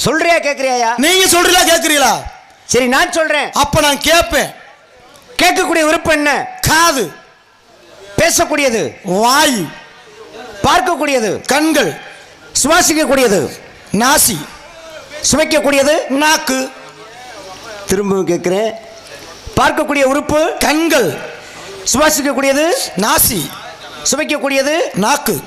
சொல்றியா கேக்குறியா? நீங்க சொல்றீங்களா கேக்குறீங்களா? சரி நான் சொல்றேன். அப்ப நான் கேட்பேன். கேட்கக்கூடிய உறுப்பு என்ன? காது. பேசக்கூடியது வாய். பார்க்கக்கூடியது கண்கள். சுவாசிக்கக்கூடியது நாசி. சுவைக்கக்கூடியது நாக்கு. திரும்பவும் கேட்கிறேன். பார்க்கக்கூடிய உறுப்பு கண்கள். சுவாசிக்கக்கூடியது நாசி. சுவைக்கக்கூடியது நாக்கு.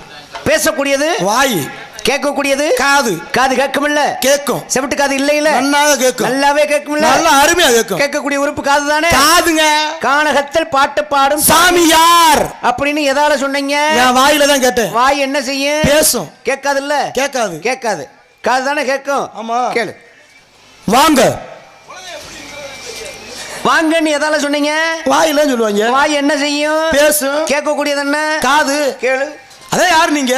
பேசக்கூடியது வாய். கேட்கக்கூடியது காது. காது கேட்கும்ல? கேட்கும். செவிட்டு காது இல்ல இல்ல? நல்லாவே கேட்கும். நல்லாவே கேட்கும்ல? நல்லா அருமையா கேட்கும். கேட்கக்கூடிய உறுப்பு காது தானே? காதுங்க. கானகத்தில் பாட்டு பாடும் சாமியார் அப்படின்னு எதால சொன்னீங்க? நான் வாயில தான் கேட்டேன். வாய் என்ன செய்யும்? பேசும். கேட்காது இல்ல? கேட்காது. கேட்காது. காது தானே கேட்கும். ஆமா. கேளு. வாங்க. வாங்கன்னு எதால சொன்னீங்க? வாயில சொல்லுவாங்க. வாய் என்ன செய்யும்? பேசும். கேட்கக்கூடியது என்ன? காது. கேளு. அதே யார் நீங்க?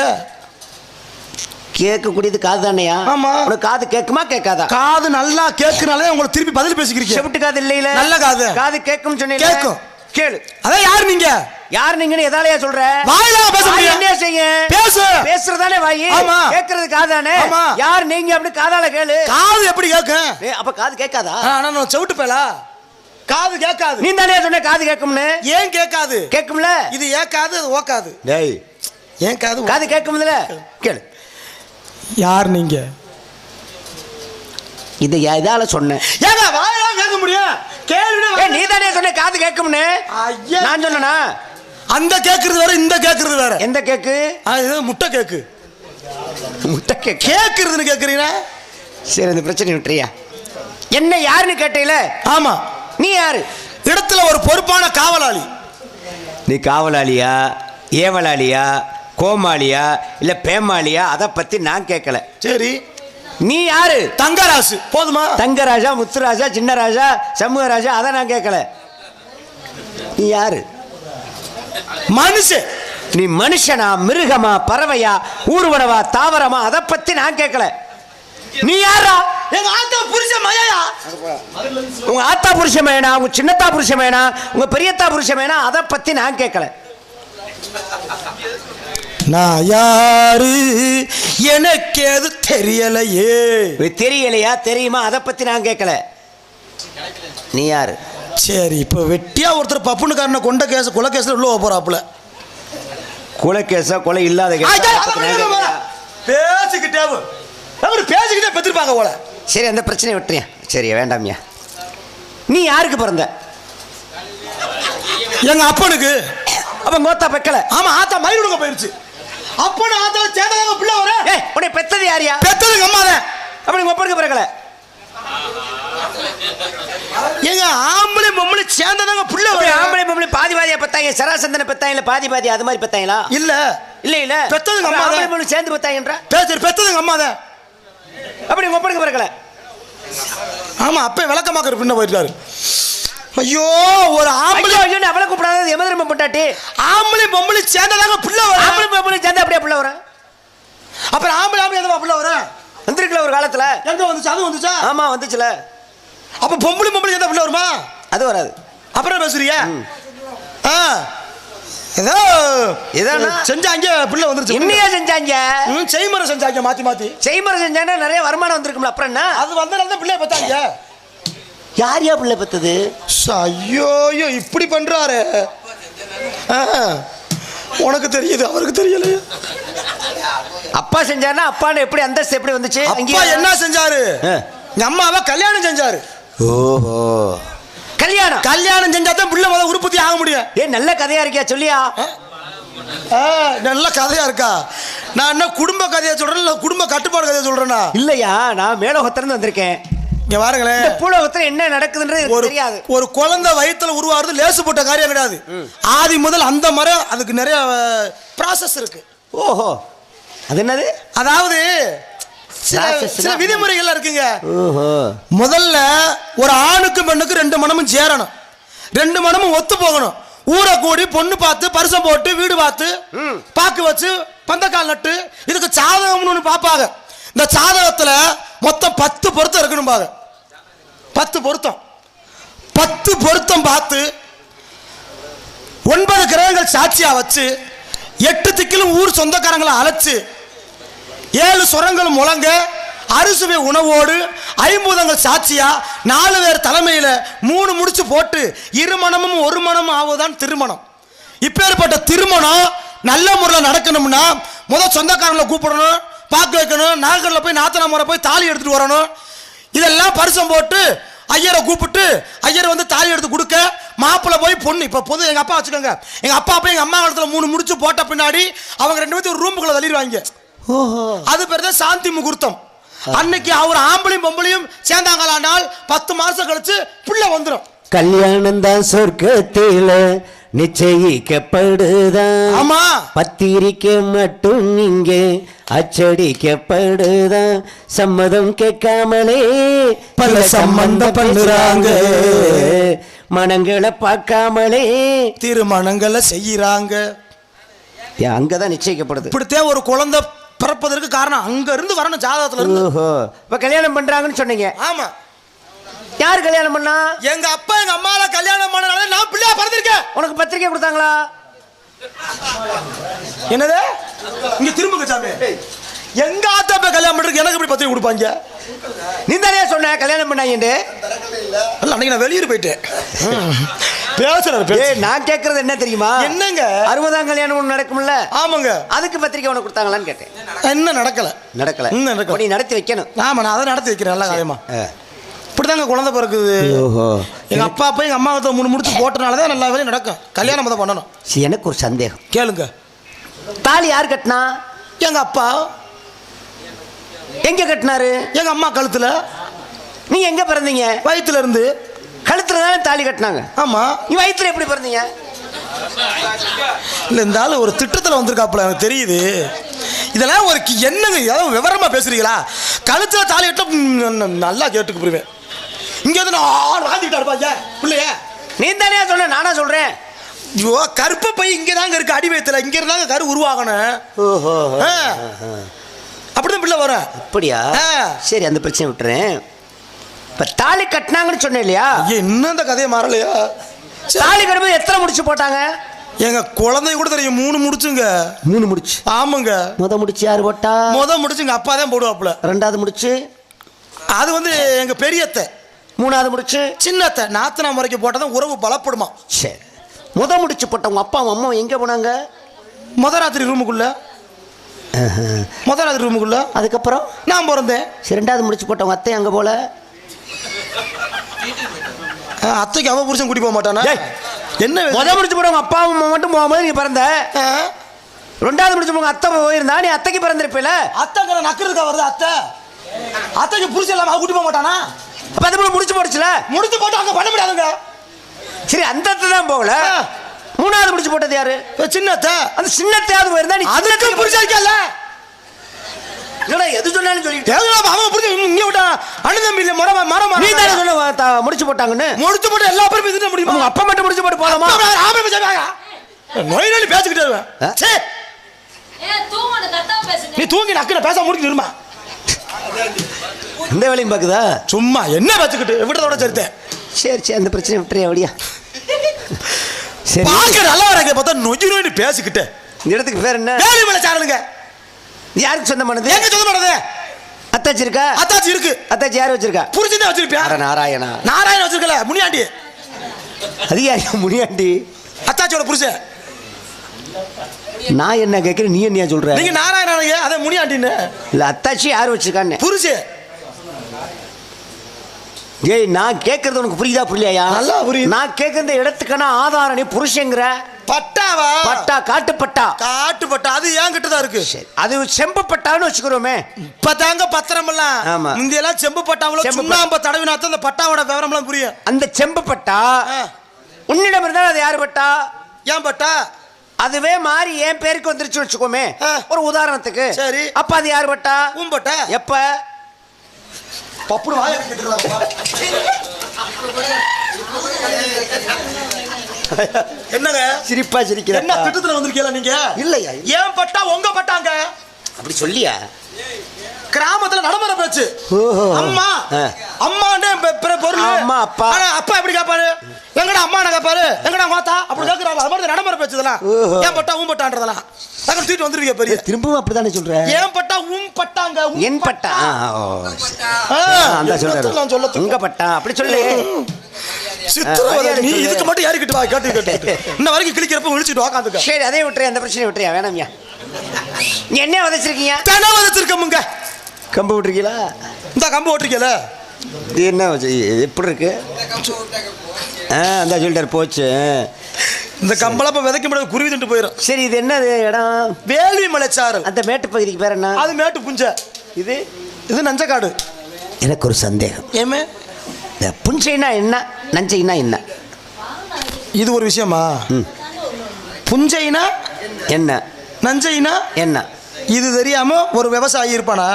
கேட்கக்கூடியது காது தானையா? ஆமா. உனக்கு காது கேட்குமா கேட்காதா? காது நல்லா கேட்கறனால உங்களுக்கு திருப்பி பதில் பேசிக்கிறீங்க. செவிட்டு காது இல்ல? நல்ல காது. காது கேட்கும் சொன்னீங்க. கேட்கும். கேளு. அதே யார் நீங்க? யார் நீங்கன்னு எதாலயா சொல்ற? வாயில பேச முடியும். என்ன செய்யும்? பேசு. பேசுறதானே வாய். ஆமா. கேட்கறது காது தானே? ஆமா. யார் நீங்க? அப்படி காதால கேளு. காது எப்படி கேட்கும்? அப்ப காது கேட்காதா? நான் செவிட்டு பேலா. காது கேட்காது. நீ தானே சொன்ன காது கேட்கும்னு. ஏன் கேட்காது? கேட்கும்ல? இது ஏக்காது, அது ஓக்காது. டேய், ஏன் காது? காது கேட்கும்ல? கேளு. யார் நீங்க? இது எதால சொன்ன? ஏங்க வாயில கேட்க முடியும். கேளுடா. நீ தானே சொன்ன காது கேட்கும்னு. ஐயா, நான் சொன்னனா? அந்த கேக்குறது வேற, இந்த கேக்குறது வேற. எந்த கேக்கு? இது முட்டை கேக்கு. முட்டை கேக்கு கேக்குறதுன்னு கேக்குறீங்க. சரி, இந்த பிரச்சனை விட்டுறியா? என்ன யாருன்னு கேட்டீல? ஆமா. நீ யாரு? இடத்துல ஒரு பொறுப்பான காவலாளி. நீ காவலாளியா, ஏவலாளியா, கோமாளியா, இல்ல பேமாளியா? அதை பத்தி நான் கேட்கல. சரி, நீ யாரு? தங்கராசு. போதுமா? தங்கராஜா, முத்துராஜா, சின்னராஜா, சமூகராஜா, அதை நான் கேட்கல. நீ யாரு? மனுஷன். நீ மனுஷனா, மிருகமா, பறவையா, ஊர்வனவா, தாவரமா? அதை பத்தி நான் கேட்கல. நீ யாரா? எங்க ஆத்தா புருஷன் மயா. உங்க ஆத்தா புருஷன் வேணா, உங்க சின்னத்தா புருஷன் வேணா, உங்க பெரியத்தா புருஷன் வேணா? அதை பத்தி நான் கேட்கல. நான் யாரு எனக்கு எது தெரியலையே. தெரியலையா? தெரியுமா? அதை பத்தி நான் கேட்கல. நீ யாரு? சரி, இப்ப வெட்டியா ஒருத்தர் பப்புனுக்காரனை கொண்ட கேஸ், கொலை கேஸ்ல உள்ள போறாப்புல. கொலை கேஸா? கொலை இல்லாத பேசிக்கிட்டே பேசிக்கிட்டே பெற்றிருப்பாங்க போல. சரி, அந்த பிரச்சனையை விட்டுறியா? சரி, வேண்டாமியா. நீ யாருக்கு பிறந்த? எங்க அப்பனுக்கு. அப்ப கோத்தா பெக்கல. ஆமா, ஆத்தா மயிலுடுங்க போயிருச்சு. அப்பனு ஆத்தா சேதங்க பிள்ளை வர. ஏய், உன்னை பெத்தது யாரியா? பெத்தது எங்க அம்மா தான். அப்படி உங்க அப்பனுக்கு பிறக்கல. எங்க ஆம்பளை பொம்பளை சேர்ந்ததாங்க பிள்ளை வர. ஆம்பளை பொம்பளை பாதி பாதியா பெத்தாங்க. சராசந்தன பெத்தாங்க இல்ல பாதி பாதி அது மாதிரி பெத்தாங்களா? இல்ல இல்ல இல்ல, பெத்தது எங்க அம்மா தான். ஆம்பளை பொம்பளை சேர்ந்து பெத்தாங்கன்ற. பேசு, பெத்தது எங்க அம்மா தான். அப்படி உங்க அப்பனுக்கு பிறக்கல. ஆமா, அப்ப விளக்கமாக்குற பின்ன போயிருக்காரு. ஐயோ, ஒரு ஆம்பளை ஐயோ அவளை கூப்பிடாத எமதர்ம பொண்டாட்டி. ஆம்பளை பொம்பளை சேர்ந்ததாக பிள்ளை வர. ஆம்பளை பொம்பளை சேர்ந்தா அப்படியே பிள்ளை வர. அப்புறம் ஆம்பளை ஆம்பளை எதா பிள்ளை வர? வந்திருக்கல ஒரு காலத்துல. எங்க வந்துச்சு? அது வந்துச்சா? ஆமா, வந்துச்சுல. அப்ப பொம்பளை பொம்பளை எதா பிள்ளை வருமா? அது வராது. அப்புறம் பேசுறியா? ஏதோ ஏதோ செஞ்சாங்க, பிள்ளை வந்துருச்சு. என்னையா செஞ்சாங்க? செய்முறை செஞ்சாங்க, மாத்தி மாத்தி செய்முறை செஞ்சாங்கன்னா நிறைய வருமானம் வந்திருக்கும்ல. அப்புறம் என்ன? அது வந்தனால தான் பிள்ளை பெத்தாங்க. யார் யா பிள்ளை பெத்தது? ஐயோ, இப்படி பண்றாரு. உனக்கு தெரியுது, அவருக்கு தெரியல. அப்பா செஞ்சாருன்னா அப்பான்னு எப்படி அந்தஸ்து எப்படி வந்துச்சு? அப்பா என்ன செஞ்சாரு? எங்க அம்மாவை கல்யாணம் செஞ்சாரு. ஓஹோ, கல்யாணம். கல்யாணம் செஞ்சா தான் பிள்ளை முதல்ல உற்பத்தி ஆக முடியும். ஏன் நல்ல கதையா இருக்கியா? சொல்லியா? நல்ல கதையா இருக்கா? நான் என்ன குடும்ப கதையா சொல்றேன், இல்ல குடும்ப கட்டுப்பாடு கதையா சொல்றேன்னா? இல்லையா, நான் மேலோகத்திலிருந்து வந்திருக்கேன். இங்க பாருங்களேன், பூலோகத்துல என்ன நடக்குதுன்றது தெரியாது. ஒரு குழந்தை வயித்துல உருவாகிறது லேசு போட்ட காரியம் கிடையாது. ஆதி முதல் அந்த மரம் அதுக்கு நிறைய ப்ராசஸ் இருக்கு. ஓஹோ, அது என்னது? அதாவது சில விதிமுறைகள் இருக்குங்க. முதல்ல ஒரு ஆணுக்கு பெண்ணுக்கு 2 மனமும் சேரணும், 2 மனமும் ஒத்து போகணும். ஊரை கூடி பொண்ணு பார்த்து பரிசம் போட்டு வீடு பார்த்து பாக்கு வச்சு பந்தக்கால் நட்டு இதுக்கு சாதகம்னு ஒன்று பார்ப்பாங்க. இந்த சாதகத்துல மொத்தம் 10 பொருத்தம் இருக்கணும் பாங்க. 10 பொருத்தம் 10 பொருத்தம் பார்த்து 9 கிரகங்கள் சாட்சியா வச்சு 8 திக்கிலும் ஊர் சொந்தக்காரங்களை அழைச்சு 7 சுரங்களும் முழங்க அறுசுவை உணவோடு 50 சாட்சியா 4 பேர் தலைமையில 3 முடிச்சு போட்டு இருமணமும் ஒரு மணமும் ஆவதுதான் திருமணம். இப்பேற்பட்ட திருமணம் நல்ல முறையில் நடக்கணும்னா முதல் சொந்தக்காரங்களை கூப்பிடணும், பார்க்க வைக்கணும், நாகரில் போய் நாத்தனா முறை போய் தாலி எடுத்துட்டு வரணும். இதெல்லாம் பரிசம் போட்டு ஐயரை கூப்பிட்டு ஐயர் வந்து தாலி எடுத்து கொடுக்க மாப்பிள்ளை போய் பொண்ணு. இப்போ பொது எங்கள் அப்பா வச்சுக்கோங்க, எங்கள் அப்பா போய் எங்கள் அம்மா காலத்தில் 3 முடிச்சு போட்ட பின்னாடி அவங்க 2 பேர்த்து ஒரு ரூமுக்குள்ள தள்ளிடுவாங்க. அது பேர் தான் சாந்தி முகூர்த்தம். அன்னைக்கு அவர் ஆம்பளையும் பொம்பளையும் சேர்ந்தாங்களானால் 10 மாசம் கழிச்சு பிள்ளை வந்துடும். கல்யாணம் தான் சொர்க்கத்தில நிச்சயிக்கப்படுதான். ஆமா, பத்திரிக்கை மட்டும் இங்கே அச்சடிக்கப்படுதான். சம்மதம் கேட்காமலே பல சம்பந்தம் பண்ணுறாங்க, மனங்களை பார்க்காமலே திருமணங்களை செய்யறாங்க. அங்கதான் நிச்சயிக்கப்படுது. இப்படித்தான் ஒரு குழந்தை பிறப்பதற்கு காரணம் அங்க இருந்து வரணும், ஜாதகத்துல இருந்து. இப்ப கல்யாணம் பண்றாங்கன்னு சொன்னீங்க. ஆமா, யார் கல்யாணம் பண்ணா? எங்க அப்பா எங்க அம்மால கல்யாணம் பண்ணனால நான் பிள்ளையா பிறந்திருக்கேன். உனக்கு பத்திரிக்கை கொடுத்தாங்களா? என்னது? இங்க திரும்புங்க சாமி. எங்க ஆத்தா போய் கல்யாணம் பண்றதுக்கு எனக்கு எப்படி பத்திரிக்கை கொடுப்பாங்க? நீ தானே சொன்ன கல்யாணம் பண்ணாங்க. அன்னைக்கு நான் வெளியூர் போயிட்டேன். நான் கேக்குறது என்ன தெரியுமா? என்னங்க 60ஆம் கல்யாணம் நடக்கும்ல? ஆமாங்க. அதுக்கு பத்திரிக்கை உனக்கு கொடுத்தாங்களான்னு கேட்டேன். என்ன நடக்கல? நீ நடத்தி வைக்கணும். ஆமா, நான் அதை நடத்தி வைக்கிறேன். நல்ல காரியமா இப்படிதாங்க குழந்தை பிறக்குது. எங்க அப்பா அப்பா எங்க அம்மா 3 முடிச்சு போட்டனாலதான் நல்லா வேலையும் நடக்கும். கல்யாணம் தான் பண்ணணும். எனக்கு ஒரு சந்தேகம். கேளுங்க. தாலி யார் கட்டினா? எங்க அப்பா. எங்க கட்டினாரு? எங்க அம்மா கழுத்துல. நீ எங்க பிறந்தீங்க? வயிற்றுல இருந்து. கழுத்துல தானே தாலி கட்டினாங்க. ஆமா. நீ வயிற்றுல எப்படி பிறந்தீங்க? இல்ல, இந்த ஆளு ஒரு திட்டத்துல வந்திருக்காப்புல, எனக்கு தெரியுது. இதெல்லாம் ஒரு என்னங்க ஏதாவது விவரமா பேசுறீங்களா? கழுத்துல தாலி கட்ட நல்லா கேட்டுக்கு புரிவேன். இங்க வந்து நான் வாங்கிட்டாரு பாய்யா பிள்ளைய. நீ தானே சொன்ன, நானா சொல்றேன்? ஐயோ, கருப்ப பை இங்க தாங்க இருக்கு, அடி வயத்துல. இங்க இருந்தாங்க கரு உருவாகணும். அப்படிதான் பிள்ளை வரும். அப்படியா? சரி, அந்த பிரச்சனை விட்டுறேன். இப்ப தாலி கட்டினாங்கன்னு சொன்னேன் இல்லையா? என்ன இந்த கதையை மாறலையா? தாலி கட்டும்போது எத்தனை முடிச்சு போட்டாங்க? எங்க குழந்தை கூட தெரியும், 3 முடிச்சுங்க. 3 முடிச்சு? ஆமாங்க. முடிச்சு யாரு போட்டா? முடிச்சு எங்க அப்பா தான் போடுவாப்புல. 2வது முடிச்சு அது வந்து எங்க பெரியத்தை. 3வது முடிச்சு சின்னத்தை. நாத்தனா முறைக்கு போட்டதான் உறவு பலப்படுமா. சரி, முடிச்சு போட்டவங்க அப்பா அம்மா எங்க போனாங்க? ராத்திரி ரூமுக்குள்ள. ராத்திரி ரூமுக்குள்ள. அதுக்கப்புறம் நான் பிறந்தேன். 2வது முடிச்சு போட்டவங்க அத்தை அங்க போல. அத்தைக்கு அவ புருஷன் கூட்டி போக மாட்டானா? என்ன முடிச்சு போட்டவங்க அப்பா அம்மா மட்டும் போகும்போது நீ பிறந்த. 2வது முடிச்சு போங்க அத்தை போயிருந்தா நீ அத்தைக்கு பிறந்திருப்பேல. அத்தைங்கிற நக்கிறதுக்கா வருது அத்தை? அத்தைக்கு புருஷன் இல்லாம கூட்டி போக மாட்டானா? அப்ப அது முடிச்சு போடுச்சுல. முடிச்சு போட்டு அங்க பண்ண முடியாதுங்க. சரி, அந்த அத்தை தான் போகல. 3வது முடிச்சு போட்டது யாரு? சின்னத்தை. அந்த சின்னத்தையாவது போயிருந்தா நீ அதுக்கு புருஷன் இருக்கல. எது சொன்னாலும் சொல்லிட்டு அவன் புரிஞ்சு இங்க விட்டா அண்ணன் தம்பி இல்ல மரம் மரம். நீ தானே சொன்ன முடிச்சு போட்டாங்கன்னு. முடிச்சு போட்டு எல்லா பேரும் இதுல முடியுமா? உங்க அப்பா மட்டும் முடிச்சு போட்டு போலாமா? நோய் நோய் பேசிக்கிட்டே நீ தூங்கி நக்கிற பேச முடிக்கணுமா? இந்த வேலையும் பாக்குதா? சும்மா என்ன வச்சுக்கிட்டு விட்டதோட சரித்தேன். சரி, அந்த பிரச்சனை விட்டுறே அப்படியா? சரி, பாக்க நல்லா வரங்க பார்த்தா நொஜி நோய் பேசிக்கிட்டு. இந்த இடத்துக்கு பேர் என்ன? வேலை மேல சாரலுங்க. யாருக்கு சொந்தமானது? எங்க சொந்தமானது? அத்தாச்சி இருக்கா? அத்தாச்சி இருக்கு. அத்தாச்சி யாரு வச்சிருக்கா? புரிஞ்சுதான் வச்சிருப்பியா? நாராயணா. நாராயணன் வச்சிருக்கல, முனியாண்டி. அது யாரு? முனியாண்டி அத்தாச்சியோட புருஷன். நான் என்ன கேட்கிறேன், நீ என்ன சொல்ற? நீங்க நாராயணனுங்க, அதே முனியாண்டின்னு. இல்ல, அத்தாச்சி யாரு வச்சிருக்கான்னு புருஷன். ஏய், நான் கேட்கறது உனக்கு புரியுதா புரியலையா? நல்லா புரியுது. நான் கேட்கற இடத்துக்கான ஆதாரம் நீ புருஷங்கிற. பட்டாவா? பட்டா, காட்டுப்பட்டா. காட்டுப்பட்டா அது ஏன் கிட்ட தான் இருக்கு. அது செம்பு பட்டான்னு வச்சுக்கிறோமே. இப்பதாங்க பத்திரம் எல்லாம். ஆமா, முந்தியெல்லாம் செம்பு பட்டாவுல சுண்ணாம்பு தடவினாத்தான் அந்த பட்டாவோட விவரம் எல்லாம் புரியும். அந்த செம்பு பட்டா உன்னிடம் இருந்தா அது யாரு பட்டா? ஏன் பட்டா? அதுவே மாறி என் பேருக்கு வந்துருச்சு வச்சுக்கோமே, ஒரு உதாரணத்துக்கு. சரி, அப்ப அது யாரு பட்டா? உன் பட்டா. எப்ப? பப்புடு வாயை கேட்டுக்கலாம். என்னங்க சிரிப்பா சிரிக்கிற? என்ன திட்டத்துல வந்திருக்கீங்களா நீங்க? இல்லையா? ஏன் பட்டா உங்க பட்டாங்க? அப்படி சொல்லியா? கிராமத்துல நடைமுறை பேச்சு. ஓஹோ. அம்மா அம்மாண்டே பொருள். அம்மா அப்பா. ஆனா அப்பா எப்படி கேட்பாரு? எங்கடா அம்மா கேட்பாரு, எங்கடா மாத்தா அப்படி கேட்கறாங்க. அது மாதிரி நடைமுறை பேச்சு இதெல்லாம். ஏன் பட்டா ஊம் பட்டான்றதெல்லாம் டக்குனு தூக்கிட்டு வந்துருவீங்க பெரிய. திரும்பவும் அப்படித்தானே சொல்றேன். ஏன் பட்டா ஊம் பட்டாங்க. என் பட்டா அந்த சொல்றாரு. உங்க பட்டா அப்படி சொல்லு. நீ இதுக்கு மட்டும் யாருக்கிட்டு வா கேட்டு கேட்டு இன்ன வரைக்கும் கிளிக்கிறப்ப விழிச்சிட்டு வாக்காந்துக்க. சரி அதே விட்டுறேன், அந்த பிரச்சனை விட்டுறியா? வேணாம்யா. என்ன விதைச்சிருக்கீங்க? தென விதைச்சிருக்கமுங்க. கம்பு விட்டுருக்கீங்களா? இந்த கம்பு ஓட்டிருக்கல. இது என்ன எப்படி இருக்கு? அந்த சொல்லிட்டார் போச்சு. இந்த கம்பளம் இப்ப விதைக்க முடியாது, குருவி திண்டு போயிடும். சரி இது என்ன இடம்? வேள்வி மலைச்சாரல். அந்த மேட்டு பகுதிக்கு பேர் என்ன? அது மேட்டு புஞ்ச. இது இது நஞ்சக்காடு. எனக்கு ஒரு சந்தேகம். ஏமே இந்த புஞ்சைனா என்ன, நஞ்சைனா என்ன? இது ஒரு விஷயமா? புஞ்சைனா என்ன, நஞ்சைனா என்ன? இது தெரியாம ஒரு விவசாயி இருப்பானா?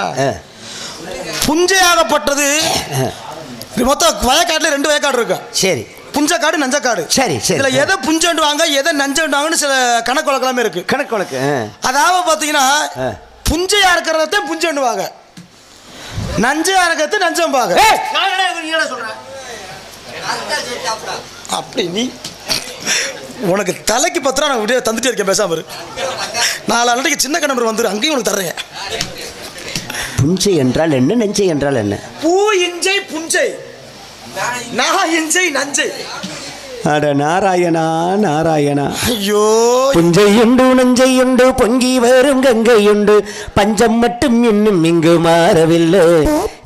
புஞ்சையாகப்பட்டது மொத்தம் வயக்காட்டுல 2 வயக்காடு இருக்கு. சரி. புஞ்சக்காடு நஞ்சக்காடு. சரி சரி. இதுல எதை புஞ்சண்டுவாங்க எதை நஞ்சண்டுவாங்கன்னு சில கணக்கு வழக்கெல்லாமே இருக்கு. கணக்கு வழக்கு. அதாவது பாத்தீங்கன்னா புஞ்சையா இருக்கிறத புஞ்சண்டுவாங்க, நஞ்சையா இருக்கிறது நஞ்சம்பாங்க. அப்படி நீ உனக்கு தலைக்கு 10 ரூபா நான் விட தந்துட்டே இருக்கேன், பேசாம 4 நாளைக்கு சின்ன கிணறு வந்துரு, அங்கேயும் உனக்கு தர்றேன். புஞ்சை என்றால் என்ன, நஞ்சை என்றால் என்ன? பூ இஞ்சை புஞ்சை, நான் இஞ்சை நஞ்சை. அட நாராயணா நாராயணா. ஐயோ. புஞ்சையுண்டு நஞ்சையுண்டு பொங்கி வரும் கங்கையுண்டு, பஞ்சம் மட்டும் இன்னும் இங்கு மாறவில்லை.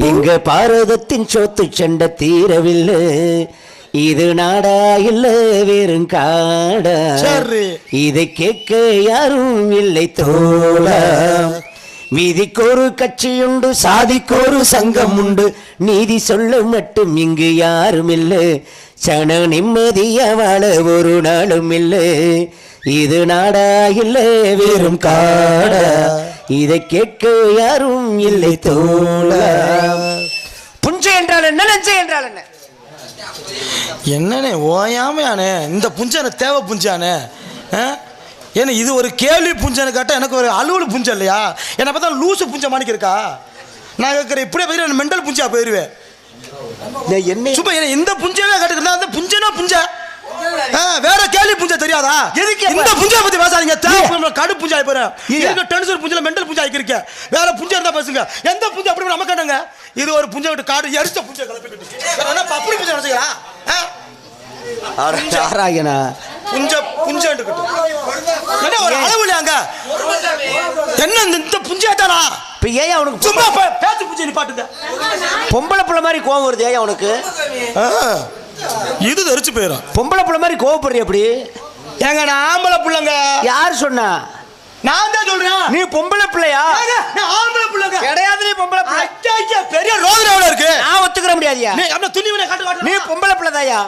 இங்கு பாரதத்தின் சோத்து சண்டை தீரவில்லை. இது நாடா இல்ல வெறும் காடா? இதை கேட்க யாரும் இல்லை தோழா. வீதிக்கொரு கட்சியுண்டு, சாதிக்கொரு சங்கம் உண்டு, நீதி சொல்ல மட்டும் இங்கு யாரும் இல்லை. சன நிம்மதிய வாழ ஒரு நாளும் இல்லை. இது நாடா இல்லை வெறும் காடா? இதை கேட்க யாரும் இல்லை தோழா. புஞ்சை என்றால் என்ன, நஞ்சை என்றால் என்ன? என்னண்ணே ஓயாமையானே இந்த புஞ்சானே தேவை புஞ்சானே? ஏன்னா இது ஒரு கேள்வி புஞ்சன்னு கேட்டால் எனக்கு ஒரு அலுவல் புஞ்சம் இல்லையா? என்னை பார்த்தா லூசு புஞ்ச மாணிக்க இருக்கா? நான் கேட்குறேன் இப்படியே போயிடுவேன், மெண்டல் புஞ்சா போயிடுவேன். என்ன சும்மா என்ன இந்த புஞ்சவே கேட்டுக்கிறேன். அந்த புஞ்சனா புஞ்சா வேற கேள்வி புஞ்சா தெரியாதா? இந்த புஞ்சா பத்தி பேசாதீங்க. கடு புஞ்சா போறேன். டென்ஷன் புஞ்சல மெண்டல் புஞ்சா ஆக்கிருக்க. வேற புஞ்சா இருந்தா பேசுங்க. எந்த புஞ்சா அப்படி நம்ம கேட்டாங்க? இது ஒரு புஞ்சா விட்டு காடு எரிச்ச புஞ்சா கிளப்பிக்கிட்டு அப்படி புஞ்சா நினைச்சீங்களா? நாராயணா புஞ்ச புஞ்சாண்டு என்ன ஒரு அளவு இல்லையாங்க? என்ன இந்த புஞ்சா தானா? இப்ப ஏன் அவனுக்கு சும்மா பேச்சு புஞ்சை நிப்பாட்டுங்க. பொம்பளை பிள்ளை மாதிரி கோவம் வருது ஏன் அவனுக்கு? இது தெரிச்சு போயிடும். பொம்பளை பிள்ளை மாதிரி கோவப்படுறிய அப்படி? ஏங்க நான் ஆம்பளை பிள்ளைங்க. யார் சொன்னா? நான் தான் சொல்றேன். நீ பொம்பளை பிள்ளையா? நான் ஆம்பளை பிள்ளைங்க கிடையாது. நீ பொம்பளை பிள்ளை. ஐயா பெரிய ரோதனை இருக்கு. நான் ஒத்துக்கிற முடியாதியா? நீ அப்படியே துணிவினை காட்டு காட்டு. நீ பொம்பளை பிள்ளைதாயா?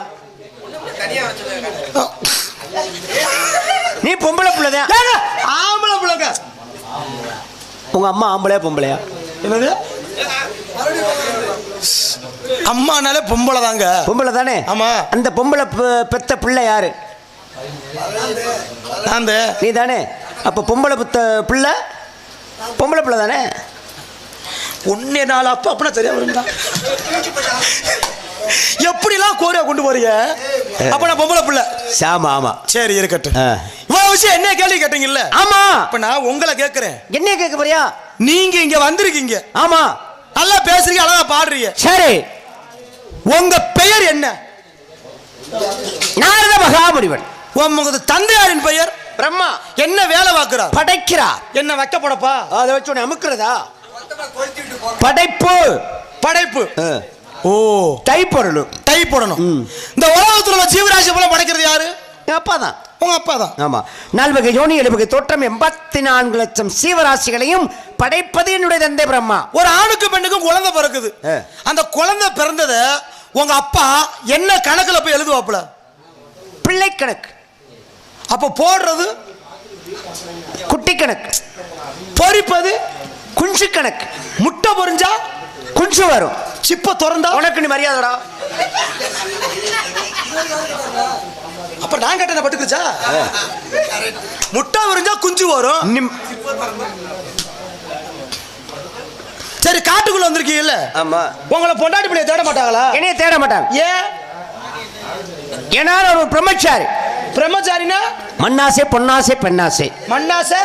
நீ பொம்பளை பிள்ளைதான். ஆம்பளை பிள்ளைங்க. உங்க அம்மா ஆம்பளையா பொம்பளையா? என்னது? அம்மானாலே பொம்பளை தாங்க. பொம்பளை தானே? ஆமா. அந்த பொம்பளை பெத்த பிள்ளை யாரு? நான். நீ தானே? அப்ப பொம்பளை பெத்த பிள்ளை பொம்பளை பிள்ளை தானே? ஒன்னே நாலு அப்பா அப்படின்னா சரியா வருங்களா? எப்படிலாம் கோரியா கொண்டு போறீங்க? அப்ப நான் பொம்பளை பிள்ளை. ஆமா ஆமா சரி இருக்கட்டும். இவ்வளவு விஷயம் என்ன கேள்வி கேட்டீங்கல்ல? ஆமா. அப்ப நான் உங்களை கேட்கிறேன். என்ன கேட்க போறியா? நீங்க இங்க வந்திருக்கீங்க. ஆமா. நல்லா பேசுறீங்க, அழகா பாடுறீங்க. சரி. உங்க பெயர் என்ன? நாரத மகாமுனிவன். உங்க தந்தையாரின் பெயர்? பிரம்மா. என்ன வேலை பார்க்கிறார்? படைக்கிறார். என்ன வைக்கப்படப்பா? அதை வச்சு உன்னை அமுக்குறதா? படைப்பு. படைப்பு. ஓ தை போடணும். தை போடணும். இந்த உலகத்துல உள்ள ஜீவராசி போல படைக்கிறது யாரு? அப்பா தான். உங்க அப்பா தான். ஆமா. 4 வகை யோனி 7 வகை தோற்றம் 84 லட்சம் சீவராசிகளையும் படைப்பது என்னுடைய தந்தை பிரம்மா. ஒரு ஆணுக்கு பெண்ணுக்கும் குழந்தை பிறக்குது. அந்த குழந்தை பிறந்தத உங்க அப்பா என்ன கணக்குல போய் எழுதுவாப்புல? பிள்ளை கணக்கு. அப்ப போடுறது குட்டி கணக்கு. பொரிப்பது குஞ்சு கணக்கு. முட்டை பொரிஞ்சா குஞ்சு வரும். சிப்ப திறந்தா உனக்கு நீ மரியாதைடா. அப்ப நான் கேட்ட பட்டுக்குச்சா? முட்டை பொரிஞ்சா குஞ்சு வரும். சரி காட்டுக்குள்ள வந்திருக்கீங்கல்ல, ஆமா. உங்களை பொண்டாட்டி பிள்ளைய தேட மாட்டாங்களா? என்னைய தேட மாட்டாங்க. ஏன்? ஏன்னா நான் ஒரு பிரம்மச்சாரி. பிரம்மச்சாரினா மண்ணாசை, பொன்னாசை, பெண்ணாசை. மண்ணாசை,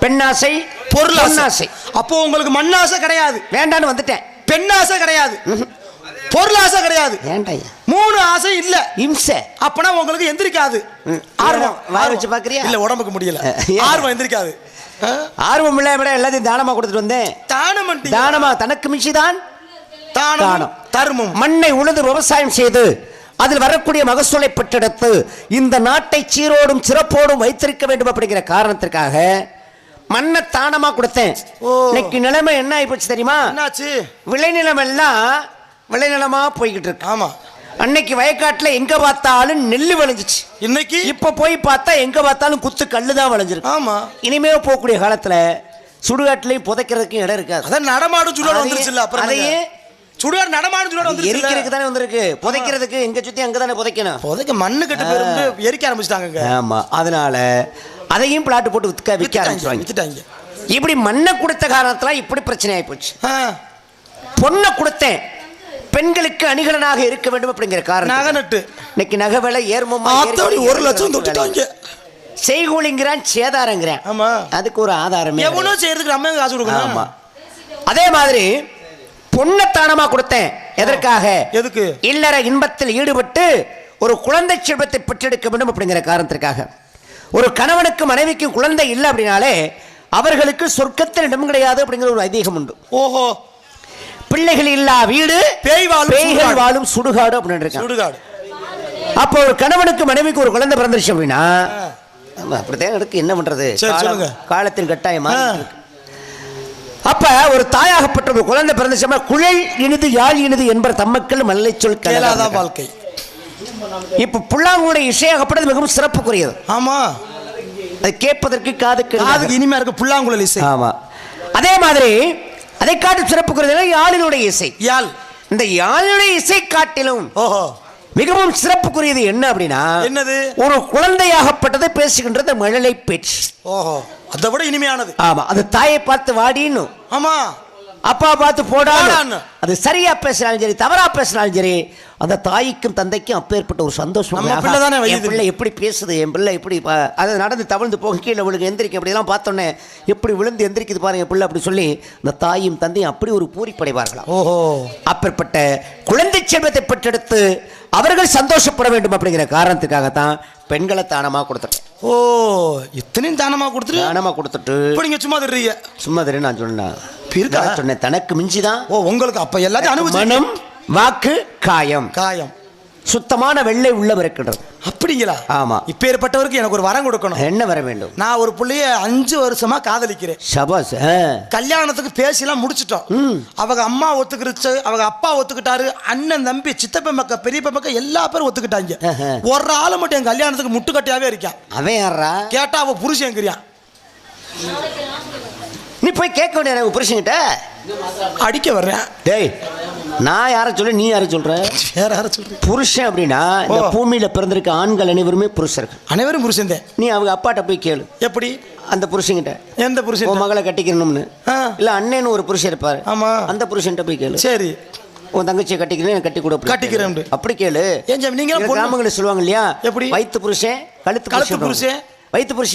பெண்ணாசை, பொருளாசை. அப்போ உங்களுக்கு மண்ணாசை கிடையாது, வேண்டான்னு வந்துட்டேன். பெண்ணாசை கிடையாது, பொருளாசை கிடையாது, வேண்டாம். 3 ஆசை இல்ல. இம்சை. அப்பனா உங்களுக்கு எந்திரிக்காது. ஆர்வம் வாய் வச்சு பாக்குறியா? இல்ல, உடம்புக்கு முடியல. ஆர்வம் எந்திரிக்காது. ஆர்வம் இல்ல, விட எல்லாத்தையும் தானமா கொடுத்துட்டு வந்தேன். தானமா, தனக்கு மிச்சிதான் தானம். தர்மம். மண்ணை உழுது விவசாயம் செய்து அதில் வரக்கூடிய மகசூலை பெற்றெடுத்து இந்த நாட்டை சீரோடும் சிறப்போடும் வைத்திருக்க வேண்டும் அப்படிங்கிற காரணத்திற்காக மண்ணை தானமா கொடுத்தேன். இன்னைக்கு நிலைமை என்ன ஆயிப்போச்சு தெரியுமா? என்னாச்சு? விளைநிலம் எல்லாம் விளைநிலமா போய்கிட்டு இருக்கு. ஆமா. அன்னைக்கு வயக்காட்டுல எங்க பார்த்தாலும் நெல்லு விளைஞ்சிச்சு. இன்னைக்கு இப்ப போய் பார்த்தா எங்க பார்த்தாலும் குத்து கல்லுதான் விளைஞ்சிருக்கு. ஆமா. இனிமே போகக்கூடிய காலத்துல சுடுகாட்டுலயும் புதைக்கிறதுக்கும் இடம் இருக்காது. அதான் நடமாடும் சுடுகாடு வந்துருச்சுல்ல. அப்புறம் அதையே சுடுகாடு நடமாடும் சுடுகாடு வந்துருச்சு. எரிக்கிறதுக்கு தானே வந்திருக்கு. புதைக்கிறதுக்கு எங்க சுத்தி அங்க தானே புதைக்கணும். புதைக்க மண்ணு கட்டு போயிருந்து எரிக்க ஆரம்பிச்சிட்டாங்க. ஆமா. அதனால அதையும் பிளாட் போட்டு விற்க ஆரம்பிச்சிட்டாங்க. இப்படி மண்ணை கொடுத்த காரணத்துல இப்படி பிரச்சனை ஆகி போச்சு. பொண்ணை கொடுத்தேன், பெண்களுக்கு அணிகலனாக இருக்க வேண்டும் அப்படிங்கிற காரணம். நகை நட்டு இன்னைக்கு நகை விலை ஏர்மமா 1 லட்சம் தொட்டுட்டாங்க. செய்கூலிங்கிறான், சேதாரங்கிறான். ஆமா. அதுக்கு ஒரு ஆதாரம் எவனோ செய்யறதுக்கு நம்ம காசு கொடுக்கணும். ஆமா. அதே மாதிரி பொண்ணை தானமா கொடுத்தேன். எதற்காக? எதுக்கு? இல்லற இன்பத்தில் ஈடுபட்டு ஒரு குழந்தை செல்வத்தை பெற்றெடுக்க வேண்டும் அப்படிங்கிற காரணத்திற்காக. ஒரு கணவனுக்கு மனைவிக்கும் குழந்தை இல்லை அப்படின்னாலே அவர்களுக்கு சொர்க்கத்தில் இடம் கிடையாது அப்படிங்கிற ஒரு ஐதீகம் உண்டு. ஓஹோ. பிள்ளைகள் இல்லா வீடு பேய்கள் வாழும் சுடுகாடு அப்படின்னு சுடுகாடு. அப்போ ஒரு கணவனுக்கு மனைவிக்கு ஒரு குழந்தை பிறந்துருச்சு அப்படின்னா அப்படித்தான் இருக்கு. என்ன பண்றது? காலத்தின் கட்டாயமா. அப்ப ஒரு தாயாகப்பட்ட ஒரு குழந்தை பிறந்துச்சு, குழல் இனிது யாழ் இனிது என்பர் தம்மக்கள் மல்லை சொல் கேளாத வாழ்க்கை. இப்ப புல்லாங்குடைய இசையாகப்பட்டது மிகவும் சிறப்புக்குரியது. ஆமா. அது கேட்பதற்கு காதுக்கு இனிமையா இருக்கு புல்லாங்குழல் இசை. ஆமா. அதே மாதிரி அதை காட்டு சிறப்புக்குரியது யாழினுடைய இசை. யாழ். இந்த யாழினுடைய இசை காட்டிலும் மிகவும் சிறப்புக்குரியது என்ன அப்படின்னா, என்னது? ஒரு குழந்தையாகப்பட்டது பேசுகின்றது மழலை பேச்சு. ஓஹோ. அதை விட இனிமையானது. ஆமா. அது தாயை பார்த்து வாடின்னு, ஆமா, அப்பா பார்த்து போடான்னு, அது சரியா பேசினாலும் சரி தவறா பேசினாலும் சரி அந்த தாய்க்கும் தந்தைக்கும் அப்பேற்பட்ட ஒரு சந்தோஷம். என் பிள்ளை எப்படி பேசுது, என் பிள்ளை எப்படி அதை நடந்து தவழ்ந்து போக கீழே விழுங்க எந்திரிக்க அப்படிலாம் பார்த்தோன்னே எப்படி விழுந்து எந்திரிக்குது பாருங்க பிள்ளை அப்படி சொல்லி அந்த தாயும் தந்தையும் அப்படி ஒரு பூரிப்படைவார்களாம். ஓஹோ. அப்பேற்பட்ட குழந்தை செல்வத்தை பெற்றெடுத்து அவர்கள் சந்தோஷப்பட வேண்டும் அப்படிங்கிற காரணத்துக்காகத்தான் பெண்களை தானமா கொடுத்துட்டேன். ஓ, இத்தனையும் தானமா கொடுத்துட்டு நீங்க சும்மா தெரியுங்க. சும்மா தெரியும் நான் சொன்னேன் தனக்கு மிஞ்சிதான். ஓ, உங்களுக்கு அப்ப எல்லாத்தையும் அனுபவிச்சு மனம் வாக்கு காயம் சுத்தமான வெள்ளை உள்ளம் இருக்கின்றது. அப்படிங்களா? ஆமா. இப்பேற்பட்டவருக்கு எனக்கு ஒரு வரம் கொடுக்கணும். என்ன வர வேண்டும்? நான் ஒரு புள்ளைய 5 வருஷமா காதலிக்கிறேன். சபாஸ். கல்யாணத்துக்கு பேசிலாம் முடிச்சிட்டோம். அவங்க அம்மா ஒத்துக்கிருச்சு, அவங்க அப்பா ஒத்துக்கிட்டாரு, அண்ணன் தம்பி சித்தப்ப மக்க பெரியப்ப மக்க எல்லா பேரும் ஒத்துக்கிட்டாங்க. ஒரு ஆளு மட்டும் என் கல்யாணத்துக்கு முட்டுக்கட்டியாவே இருக்கான். அவன் யாரா கேட்டா அவ புருஷன்கிறியான். நீ போய் கேட்க வேண்டிய புருஷன்கிட்ட அடிக்க வர்றேன். டேய், நான் யார சொல்ல, நீ யார சொல்ற? வேற யார சொல்ற? புருஷன் அப்படின்னா இந்த பூமியில பிறந்திருக்க ஆண்கள் அனைவருமே புருஷர்கள். அனைவரும் புருஷன் தான். நீ அவங்க அப்பாட்ட போய் கேளு. எப்படி? அந்த புருஷன்கிட்ட. எந்த புருஷன்? உன் மகளை கட்டிக்கணும்னு. இல்ல அண்ணன் ஒரு புருஷன் இருப்பாரு. ஆமா. அந்த புருஷன்கிட்ட போய் கேளு. சரி. உன் தங்கச்சியை கட்டிக்கிறேன், கட்டி கொடு. கட்டிக்கிறேன் அப்படி கேளு. நீங்க கிராமங்களை சொல்லுவாங்க இல்லையா? எப்படி? வயிற்று புருஷன், கழுத்து புருஷன், வயிற்று புருஷன்